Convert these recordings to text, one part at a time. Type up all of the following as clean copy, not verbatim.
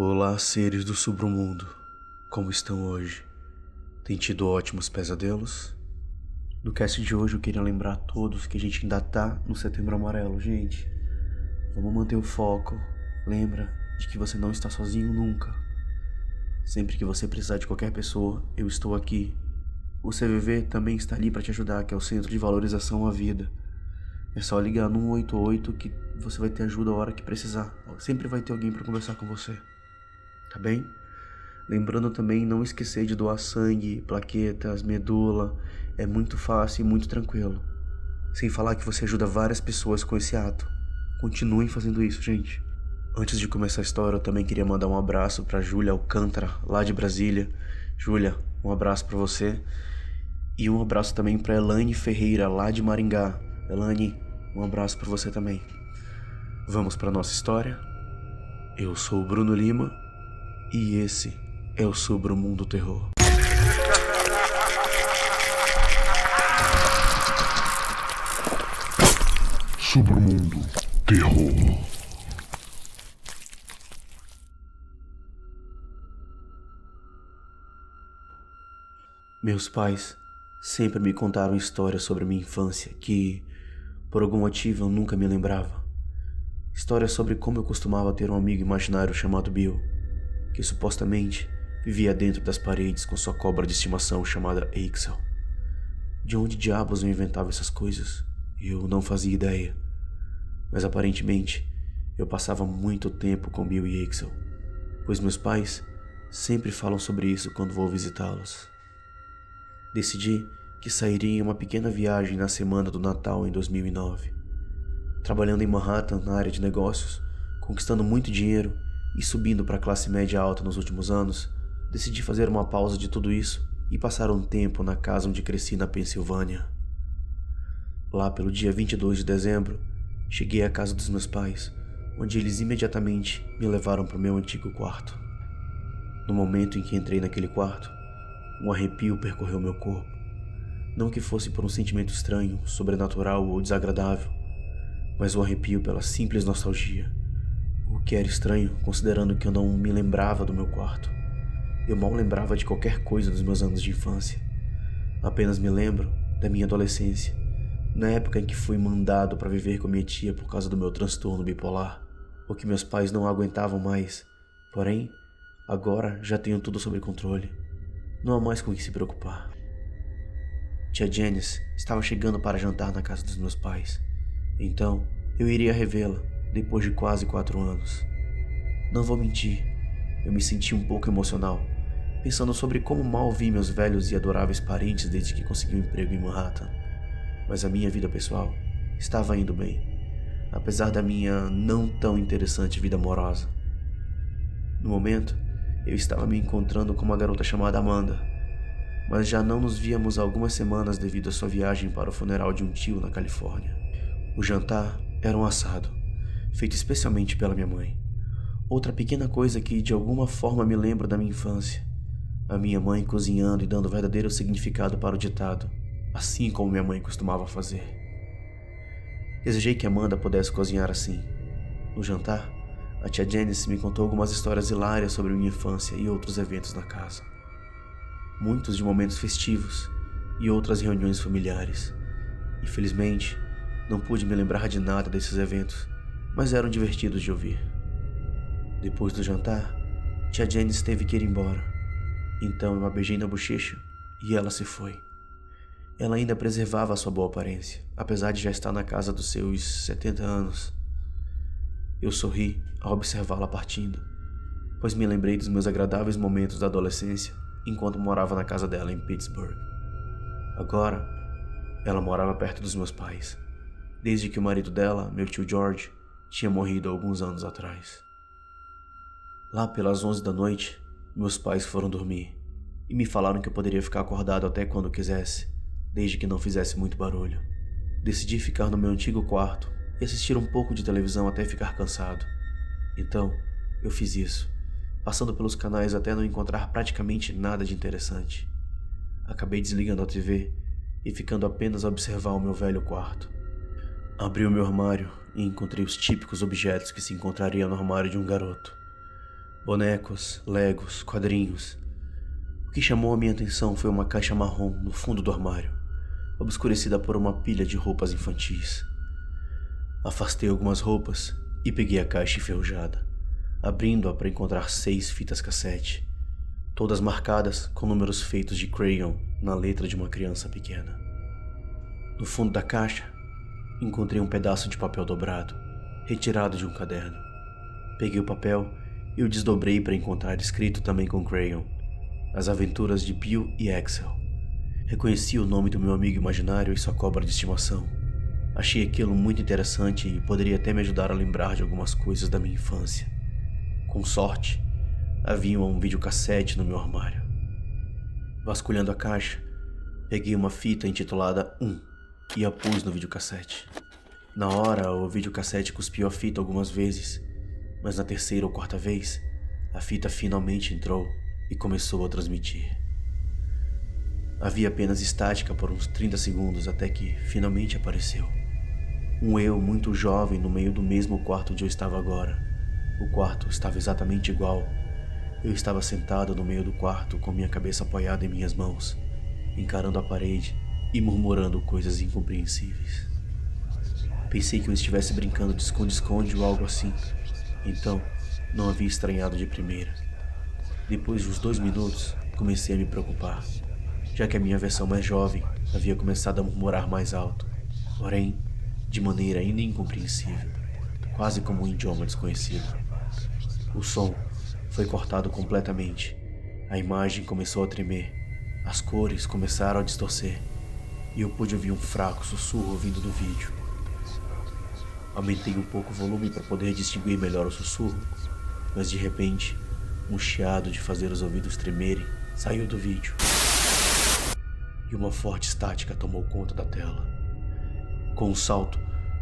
Olá, seres do submundo. Como estão hoje? Tem tido ótimos pesadelos? No cast de hoje eu queria lembrar a todos que a gente ainda tá no Setembro Amarelo, gente. Vamos manter o foco. Lembra de que você não está sozinho nunca. Sempre que você precisar de qualquer pessoa, eu estou aqui. O CVV também está ali para te ajudar, que é o Centro de Valorização à Vida. É só ligar no 188 que você vai ter ajuda a hora que precisar. Sempre vai ter alguém para conversar com você. Tá bem? Lembrando também não esquecer de doar sangue, plaquetas, medula. É muito fácil e muito tranquilo. Sem falar que você ajuda várias pessoas com esse ato. Continuem fazendo isso, gente. Antes de começar a história, eu também queria mandar um abraço pra Júlia Alcântara, lá de Brasília. Júlia, um abraço pra você. E um abraço também pra Elaine Ferreira, lá de Maringá. Elaine, um abraço pra você também. Vamos pra nossa história? Eu sou o Bruno Lima e esse é o Submundo Terror. Submundo Terror. Meus pais sempre me contaram histórias sobre minha infância que, por algum motivo, eu nunca me lembrava. Histórias sobre como eu costumava ter um amigo imaginário chamado Bill, que supostamente vivia dentro das paredes com sua cobra de estimação chamada Axel. De onde diabos eu inventava essas coisas? Eu não fazia ideia. Mas aparentemente, eu passava muito tempo com Bill e Axel, pois meus pais sempre falam sobre isso quando vou visitá-los. Decidi que sairia em uma pequena viagem na semana do Natal em 2009. Trabalhando em Manhattan na área de negócios, conquistando muito dinheiro e subindo para a classe média alta nos últimos anos, decidi fazer uma pausa de tudo isso e passar um tempo na casa onde cresci na Pensilvânia. Lá pelo dia 22 de dezembro, cheguei à casa dos meus pais, onde eles imediatamente me levaram para o meu antigo quarto. No momento em que entrei naquele quarto, um arrepio percorreu meu corpo. Não que fosse por um sentimento estranho, sobrenatural ou desagradável, mas um arrepio pela simples nostalgia. O que era estranho, considerando que eu não me lembrava do meu quarto. Eu mal lembrava de qualquer coisa dos meus anos de infância. Apenas me lembro da minha adolescência, na época em que fui mandado para viver com minha tia por causa do meu transtorno bipolar, o que meus pais não aguentavam mais. Porém, agora já tenho tudo sob controle. Não há mais com o que se preocupar. Tia Janice estava chegando para jantar na casa dos meus pais. Então, eu iria revê-la depois de quase 4 anos. Não vou mentir, eu me senti um pouco emocional, pensando sobre como mal vi meus velhos e adoráveis parentes desde que consegui um emprego em Manhattan. Mas a minha vida pessoal estava indo bem, apesar da minha não tão interessante vida amorosa. No momento, eu estava me encontrando com uma garota chamada Amanda, mas já não nos víamos há algumas semanas devido à sua viagem para o funeral de um tio na Califórnia. O jantar era um assado, feito especialmente pela minha mãe. Outra pequena coisa que de alguma forma me lembra da minha infância. A minha mãe cozinhando e dando verdadeiro significado para o ditado, assim como minha mãe costumava fazer. Desejei que Amanda pudesse cozinhar assim. No jantar, a tia Janice me contou algumas histórias hilárias sobre minha infância e outros eventos na casa. Muitos de momentos festivos e outras reuniões familiares. Infelizmente, não pude me lembrar de nada desses eventos, mas eram divertidos de ouvir. Depois do jantar, tia Janice teve que ir embora. Então eu a beijei na bochecha e ela se foi. Ela ainda preservava a sua boa aparência, apesar de já estar na casa dos seus 70 anos. Eu sorri ao observá-la partindo, pois me lembrei dos meus agradáveis momentos da adolescência enquanto morava na casa dela em Pittsburgh. Agora, ela morava perto dos meus pais, desde que o marido dela, meu tio George, tinha morrido há alguns anos atrás. Lá pelas 11 da noite, meus pais foram dormir e me falaram que eu poderia ficar acordado até quando quisesse, desde que não fizesse muito barulho. Decidi ficar no meu antigo quarto e assistir um pouco de televisão até ficar cansado. Então, eu fiz isso, passando pelos canais até não encontrar praticamente nada de interessante. Acabei desligando a TV e ficando apenas a observar o meu velho quarto. Abri o meu armário e encontrei os típicos objetos que se encontraria no armário de um garoto. Bonecos, legos, quadrinhos. O que chamou a minha atenção foi uma caixa marrom no fundo do armário, obscurecida por uma pilha de roupas infantis. Afastei algumas roupas e peguei a caixa enferrujada, abrindo-a para encontrar 6 fitas cassete, todas marcadas com números feitos de crayon na letra de uma criança pequena. No fundo da caixa, encontrei um pedaço de papel dobrado, retirado de um caderno. Peguei o papel e o desdobrei para encontrar escrito também com crayon: As Aventuras de Bill e Axel. Reconheci o nome do meu amigo imaginário e sua cobra de estimação. Achei aquilo muito interessante e poderia até me ajudar a lembrar de algumas coisas da minha infância. Com sorte, havia um videocassete no meu armário. Vasculhando a caixa, peguei uma fita intitulada 1 e a pus no videocassete. Na hora, o videocassete cuspiu a fita algumas vezes, mas na terceira ou quarta vez, a fita finalmente entrou e começou a transmitir. Havia apenas estática por uns 30 segundos até que finalmente apareceu. Um eu muito jovem no meio do mesmo quarto onde eu estava agora. O quarto estava exatamente igual. Eu estava sentado no meio do quarto com minha cabeça apoiada em minhas mãos, encarando a parede e murmurando coisas incompreensíveis. Pensei que eu estivesse brincando de esconde-esconde ou algo assim, então não havia estranhado de primeira. Depois de uns 2 minutos, comecei a me preocupar, já que a minha versão mais jovem havia começado a murmurar mais alto, porém de maneira ainda incompreensível, quase como um idioma desconhecido. O som foi cortado completamente, a imagem começou a tremer, as cores começaram a distorcer, e eu pude ouvir um fraco sussurro vindo do vídeo. Aumentei um pouco o volume para poder distinguir melhor o sussurro, mas de repente, um chiado de fazer os ouvidos tremerem saiu do vídeo, e uma forte estática tomou conta da tela. Com um salto,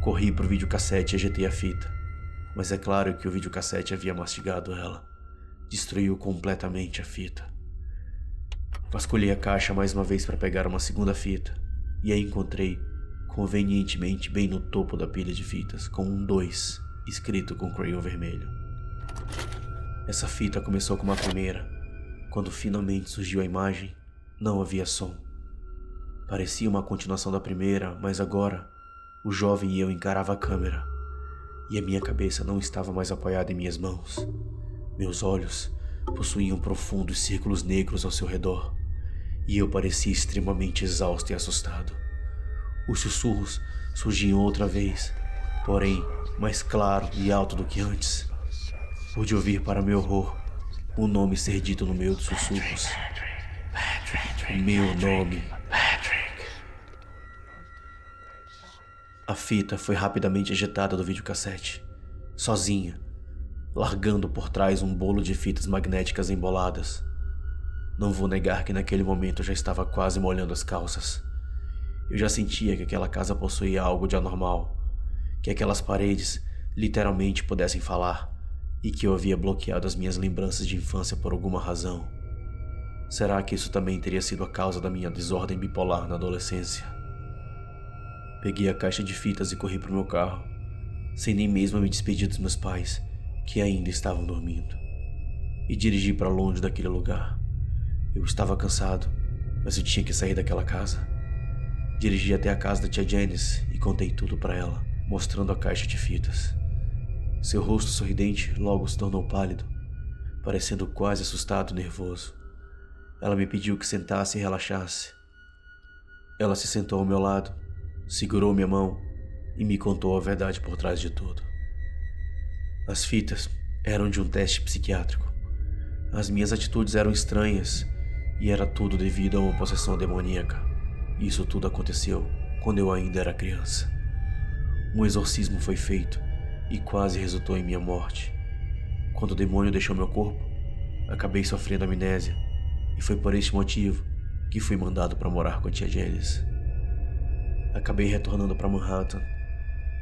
corri para o videocassete e ajeitei a fita, mas é claro que o videocassete havia mastigado ela. Destruiu completamente a fita. Vasculhei a caixa mais uma vez para pegar uma segunda fita, e a encontrei convenientemente bem no topo da pilha de fitas, com um 2 escrito com crayon vermelho. Essa fita começou como a primeira. Quando finalmente surgiu a imagem, não havia som. Parecia uma continuação da primeira, mas agora o jovem e eu encarava a câmera, e a minha cabeça não estava mais apoiada em minhas mãos. Meus olhos possuíam profundos círculos negros ao seu redor, e eu parecia extremamente exausto e assustado. Os sussurros surgiam outra vez, porém mais claro e alto do que antes. Pude ouvir, para meu horror, o nome ser dito no meio dos sussurros. O meu nome. A fita foi rapidamente ejetada do videocassete, sozinha, largando por trás um bolo de fitas magnéticas emboladas. Não vou negar que naquele momento eu já estava quase molhando as calças. Eu já sentia que aquela casa possuía algo de anormal, que aquelas paredes literalmente pudessem falar, e que eu havia bloqueado as minhas lembranças de infância por alguma razão. Será que isso também teria sido a causa da minha desordem bipolar na adolescência? Peguei a caixa de fitas e corri para o meu carro, sem nem mesmo me despedir dos meus pais, que ainda estavam dormindo, e dirigi para longe daquele lugar. Eu estava cansado, mas eu tinha que sair daquela casa. Dirigi até a casa da tia Janice e contei tudo para ela, mostrando a caixa de fitas. Seu rosto sorridente logo se tornou pálido, parecendo quase assustado e nervoso. Ela me pediu que sentasse e relaxasse. Ela se sentou ao meu lado, segurou minha mão e me contou a verdade por trás de tudo. As fitas eram de um teste psiquiátrico. As minhas atitudes eram estranhas e era tudo devido a uma possessão demoníaca. Isso tudo aconteceu quando eu ainda era criança. Um exorcismo foi feito e quase resultou em minha morte. Quando o demônio deixou meu corpo, acabei sofrendo amnésia, e foi por este motivo que fui mandado para morar com a tia Janice. Acabei retornando para Manhattan,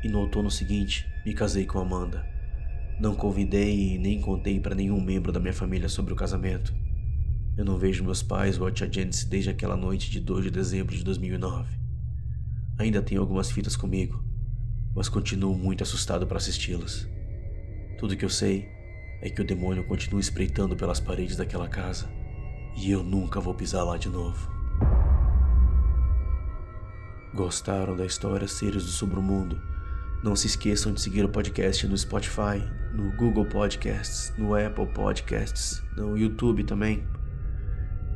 e no outono seguinte me casei com Amanda. Não convidei e nem contei para nenhum membro da minha família sobre o casamento. Eu não vejo meus pais ou a tia Janice desde aquela noite de 2 de dezembro de 2009. Ainda tenho algumas fitas comigo, mas continuo muito assustado para assisti-las. Tudo que eu sei é que o demônio continua espreitando pelas paredes daquela casa e eu nunca vou pisar lá de novo. Gostaram da história Seres do Submundo? Não se esqueçam de seguir o podcast no Spotify, no Google Podcasts, no Apple Podcasts, no YouTube também.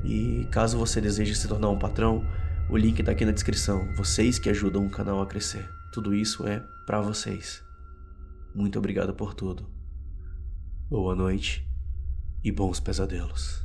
E caso você deseje se tornar um patrão, o link tá aqui na descrição. Vocês que ajudam o canal a crescer. Tudo isso é pra vocês. Muito obrigado por tudo. Boa noite e bons pesadelos.